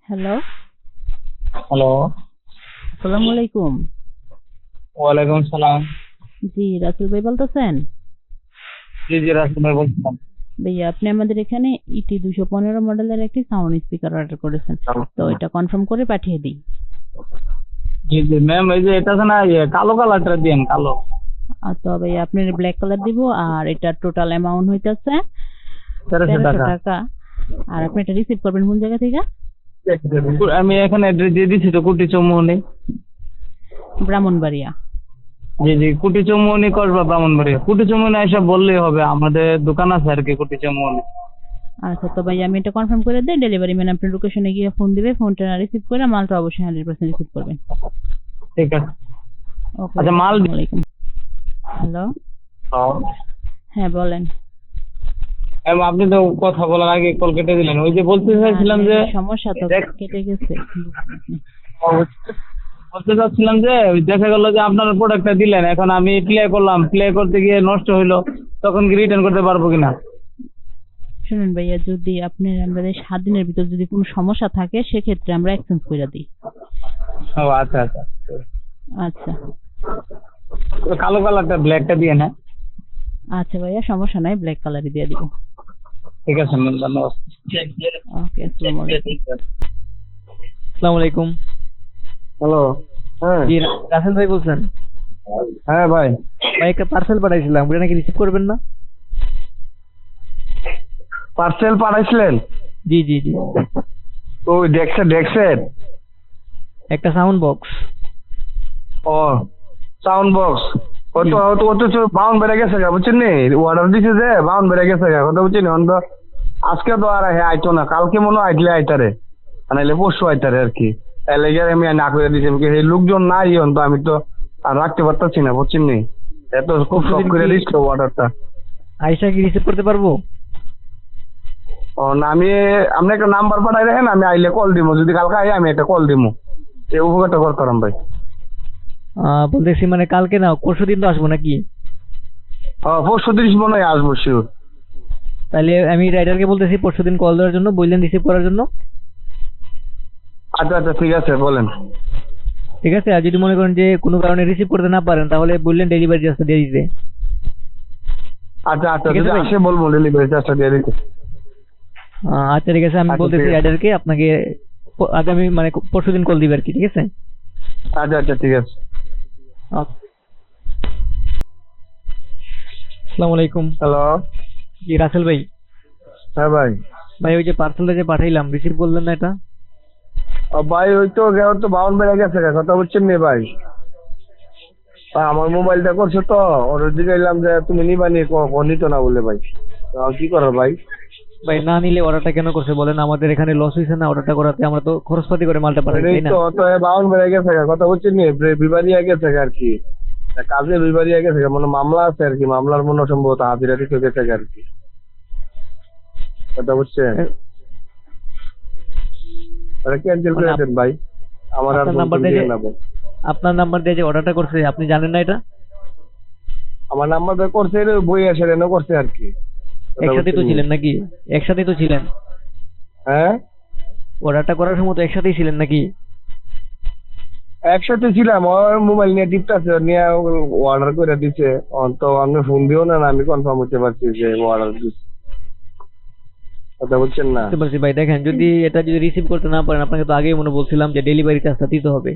Hello, hello. আসসালামু আলাইকুম। ওয়ালাইকুম সালাম। জি, রাসেল ভাই বলতেছেন? জি জি, রাসেল ভাই বলছিলাম। ভাইয়া আপনি আমাদের এখানে ইটি 215 মডেলের একটি সাউন্ড স্পিকার অর্ডার করেছেন। তো এটা কনফার্ম করে পাঠিয়ে দিই। জি জি ম্যাম, এই যে এটা আছে না, কালো কালারটা দিন, কালো। তো ভাইয়া আপনার ব্ল্যাক কালার দিব, আর এটা টোটাল অ্যামাউন্ট হইতাছে 1300 1300 টাকা। টাকা। আর আপনি এটা রিসিভ করবেন কোন জায়গা থেকে? আমি এখানে অ্যাড্রেস দিয়ে দিচ্ছি তো, কুটি চৌমুহনী। ব্রাহ্মণবাড়িয়া। জি জি, কুটি চৌমুহনী করবা ব্রাহ্মণবাড়িয়া। কুটি চৌমুহনী এসব বললেই হবে, আমাদের দোকান আছে আর কি কুটি চৌমুহনী। আচ্ছা, তো ভাইয়া আমি এটা কনফার্ম করে দিই। ডেলিভারি ম্যান আপনার লোকেশনে গিয়ে ফোন দিবে। ফোনটা রিসিভ করে মালটা অবশ্যই 100% রিসিভ করবেন। ঠিক আছে। ওকে, আচ্ছা, মাল আসসালামু আলাইকুম। হ্যালো, হ্যাঁ বলেন। ম্যাম, আপনি তো কথা বলার আগে কল কেটে দিলেন। ওই যে বলতে চাইছিলাম যে সমস্যা তো দেখ, কেটে গেছে। বলতে চাচ্ছিলাম যে ওই দেখা গেল যে আপনার প্রোডাক্টটা দিলেন, এখন আমি প্লে করলাম, প্লে করতে গিয়ে নষ্ট হইলো, তখন কি রিটার্ন করতে পারবো কিনা? শুনুন ভাইয়া, যদি আপনার আমাদের 7 দিনের ভিতর যদি কোনো সমস্যা থাকে সেক্ষেত্রে আমরা এক্সচেঞ্জ করে দিই। ও আচ্ছা আচ্ছা। আচ্ছা তো কালো কালারটা, ব্ল্যাকটা দিয়ে না? আচ্ছা ভাইয়া, সমস্যা নাই, ব্ল্যাক কালারই দিয়ে দিব। ঠিক আছে ম্যাম, ধন্যবাদ। ওকে, আসসালামু আলাইকুম। আসসালামু আলাইকুম। হ্যালো। হ্যাঁ জি, রাসেল ভাই বলছেন? হ্যাঁ ভাই। ভাই একটা পার্সেল পাঠাইছিলাম, ওটা নাকি রিসিভ করবেন না? পার্সেল পাঠাইছিলেন? জি জি জি, ওই ডেক্সের। একটা সাউন্ড বক্স। ও, সাউন্ড বক্স। ও তো বাউন্ড বেড়ে গেছে গা, বুঝছেন নি? অর্ডার দিছে যে বাউন্ড বেড়ে গেছে গা, কথা বুঝছেন? অন্ত আজকে তো আর হ্যাঁ আইতো না, কালকে মনে হয় আইতলে আইতারে, নাইলে পরশু আইতারে আর কি। তাই লেগে আমি না করে দিয়েছি, এই লোকজন নাই তো আমি তো আর রাখতে পারতাছি না, বুঝছেন নি? এত খুব শখ করে দিচ্ছিল অর্ডারটা। আইসা কি রিসিভ করতে পারবো? ও না, আপনি একটা নাম্বার পাঠাই রাখেন, আমি আইলে কল দিব। যদি কালকে আই আমি একটা কল দিব। এই উপকারটা করতাম ভাই। বলতেছি মানে কালকে না, পরশু দিন তো আসবো নাকি? হ্যাঁ, 430 মনে হয় আসবো শিওর। তাহলে আমি রাইডারকে বলতেছি পরশু দিন কল দেওয়ার জন্য, বললেন রিসিভ করার জন্য। আচ্ছা আচ্ছা, ঠিক আছে, বলেন। ঠিক আছে, আর যদি মনে করেন যে কোনো কারণে রিসিভ করতে না পারেন, তাহলে বললেন ডেলিভারি চার্জটা দিয়ে দিতে। আচ্ছা আচ্ছা, ঠিক আছে যদি ভাই? আসে বলবো ডেলিভারি চার্জটা দিয়ে দিতে। আচ্ছা ঠিক আছে, আমি আচ্ছা, বলতেছি ঠিক আছে। রাইডারকে আপনাকে আগামী মানে পরশু দিন কল দিবে আর কি, ঠিক আছে? আচ্ছা আচ্ছা, ঠিক আছে। আসসালামু আলাইকুম। হ্যালো। জি রাসেল ভাই। হ্যাঁ ভাই। ভাই ওই যে পার্সেলটা যে পাঠাইলাম, রিসিভ করলেন না এটা? ভাই ওই তো ওর তো বাউন্ড বেড়ে গেছে গা, কথা বুঝছেন নি ভাই? আমার মোবাইলটা করছে তো, ওর দিকে এলাম যে তুমি নিবানি, নিত না বলে ভাই। তো কি করার ভাই? ভাই না নিলে অর্ডারটা কেন করছে বলেন? আমাদের এখানে লস হয়েছে না অর্ডারটা করাতে? আমরা তো খরচপাতি করে মালটা পাঠাই, এই তাই না? তো তো বাউন্ড বেড়ে গেছে গা, কথা বুঝছেন নি? বিবারিয়া গেছে গা আর কি, কাজে বিবারিয়া গেছে গা, মানে মামলা আছে আর কি, মামলার মনে হয় সম্ভবত হাজিরা দিতে গেছে গা আর কি, কথা বুঝছেন? এটা ক্যান্সেল মানে করে দেন ভাই, আমার আর আপনার ফোন নাম্বার টোন দিয়ে দিয়ে যে নেবো। আপনার নাম্বার দিয়ে যে অর্ডারটা করছে, আপনি জানেন না এটা? আমার নাম্বার দিয়ে করছে, এটা বই এসে রেনো করছে আর কি, কথা একসাথেই তো বুঝছেন নি? ছিলেন নাকি? একসাথেই তো ছিলেন? হ্যাঁ, অর্ডারটা করার সময় তো একসাথেই ছিলেন নাকি? একসাথে ছিলাম। ওর মোবাইল নিয়ে টিপতেছে, নিয়ে অর্ডার করে দিছে। তো আমি ফোন দিও না, আমি কনফার্ম হতে পারছি যে অর্ডার দিচ্ছে, কথা বুঝছেন না? বুঝতে পারছি ভাই। দেখেন, এটা যদি রিসিভ করতে না পারেন, আপনাকে তো আগেই মনে বলছিলাম যে ডেলিভারি চার্জটা দিতে হবে।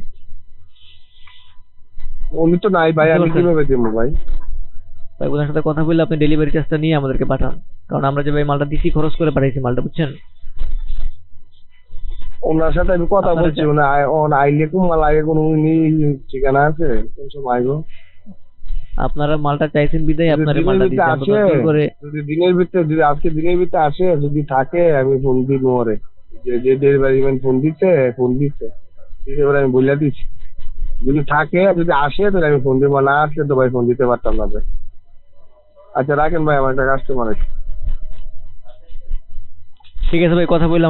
উনি তো নাই ভাই, বুঝতে আমি পারছেন? কিভাবে দিব ভাই? ভাই ওনার সাথে কথা বললে আপনি ডেলিভারি চার্জটা নিয়ে আমাদেরকে পাঠান, কারণ আমরা যে ভাই মালটা দিছি খরচ করে পাঠাইছি মালটা, বুঝছেন? ওনার সাথে আমি কথা আপনারা বলছি, ওনা আইলে কুম্মা লাগে, কোনো উনি ঠিকানা আছে কোন সময় আইবো? আপনারা মালটা চাইছেন বিদায় যদি আপনার দিনের মালটা ভিতরে দিচ্ছি, আমরা আসে, তো জোর করে। যদি দিনের ভিতরে, যদি আজকে দিনের ভিতরে আসে, যদি থাকে আমি ফোন দিব ওরে, যে ডেলিভারি ম্যান ফোন দিচ্ছে, এবার আমি বলে দিচ্ছি। যদি থাকে, যদি আসে তাহলে আমি ফোন দিব, না আসলে তো ভাই ফোন দিতে পারতাম না ভাই। আচ্ছা রাখেন ভাই, আমার একটা কাস্টমার আছে। ঠিক আছে ভাই, কথা বললাম।